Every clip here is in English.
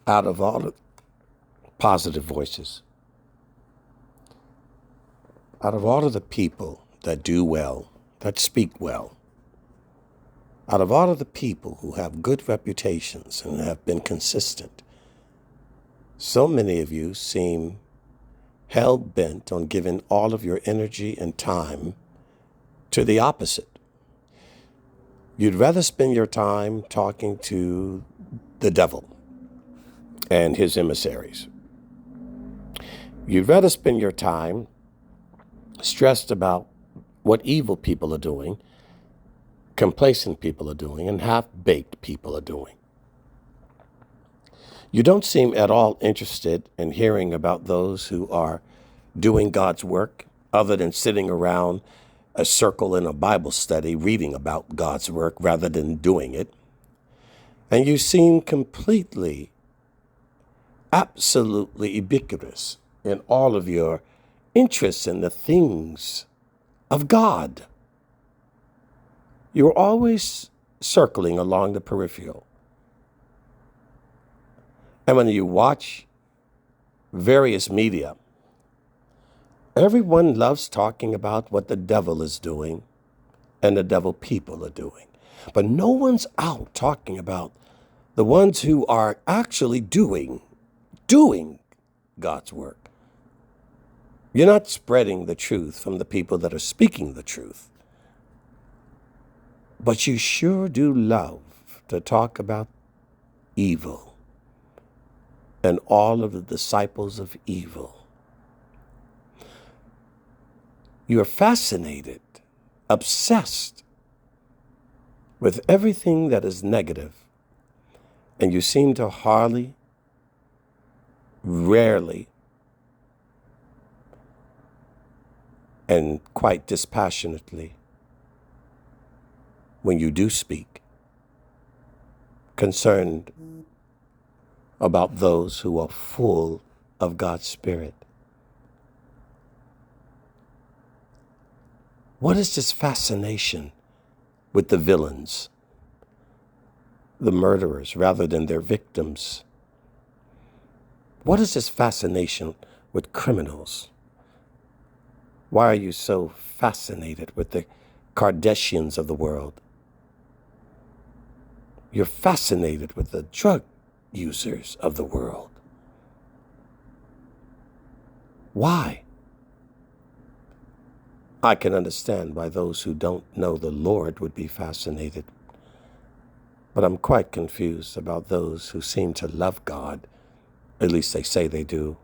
Out of all the positive voices, out of all of the people that do well, that speak well, out of all of the people who have good reputations and have been consistent, so many of you seem hell-bent on giving all of your energy and time to the opposite. You'd rather spend your time talking to the devil and his emissaries. You'd rather spend your time stressed about what evil people are doing, complacent people are doing, and half-baked people are doing. You don't seem at all interested in hearing about those who are doing God's work other than sitting around a circle in a Bible study reading about God's work rather than doing it. And you seem completely, absolutely ubiquitous in all of your interests in the things of God. You're always circling along the peripheral. And when you watch various media, everyone loves talking about what the devil is doing and the devil people are doing. But no one's out talking about the ones who are actually doing God's work. You're not spreading the truth from the people that are speaking the truth. But you sure do love to talk about evil and all of the disciples of evil. You're fascinated, obsessed with everything that is negative, and you seem to hardly, rarely, and quite dispassionately, when you do speak, concerned about those who are full of God's Spirit. What is this fascination with the villains, the murderers, rather than their victims? What is this fascination with criminals? Why are you so fascinated with the Kardashians of the world? You're fascinated with the drug users of the world. Why? I can understand why those who don't know the Lord would be fascinated. But I'm quite confused about those who seem to love God. At least they say they do.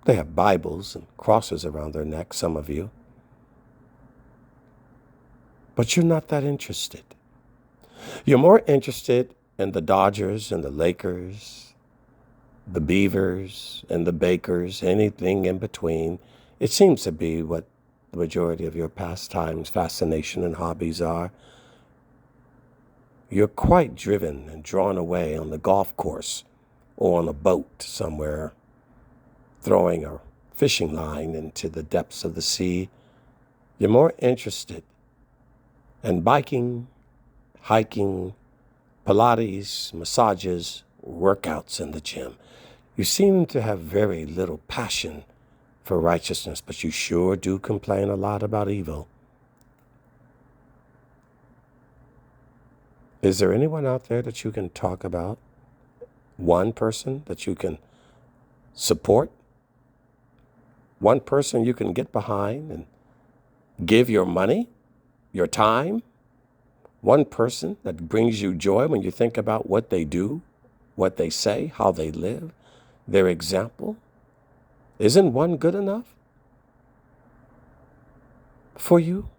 They have Bibles and crosses around their neck, some of you. But you're not that interested. You're more interested in the Dodgers and the Lakers, the Beavers and the Bakers, anything in between. It seems to be what the majority of your pastimes, fascination, and hobbies are. You're quite driven and drawn away on the golf course or on a boat somewhere, throwing a fishing line into the depths of the sea. You're more interested in biking, hiking, Pilates, massages, workouts in the gym. You seem to have very little passion for righteousness, but you sure do complain a lot about evil. Is there anyone out there that you can talk about? One person that you can support? One person you can get behind and give your money, your time? One person that brings you joy when you think about what they do, what they say, how they live, their example? Isn't one good enough for you?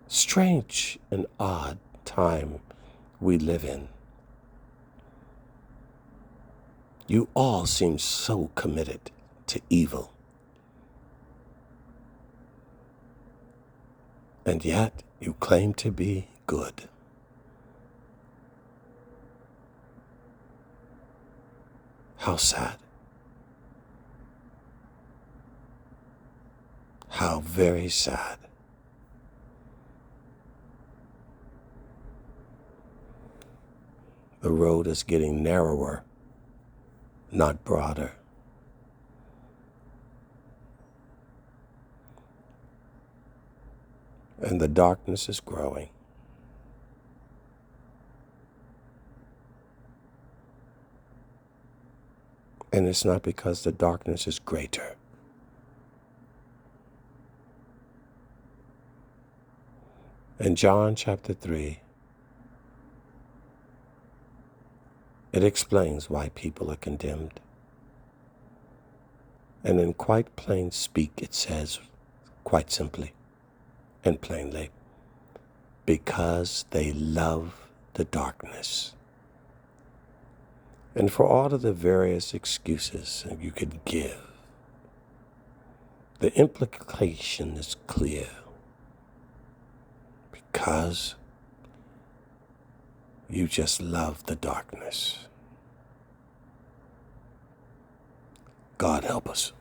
Strange and odd time we live in. You all seem so committed to evil. And yet you claim to be good. How sad. How very sad. The road is getting narrower, not broader. And the darkness is growing. And it's not because the darkness is greater. In John chapter 3, it explains why people are condemned. And in quite plain speak, it says, quite simply and plainly, because they love the darkness. And for all of the various excuses you could give, the implication is clear. Because you just love the darkness. God help us.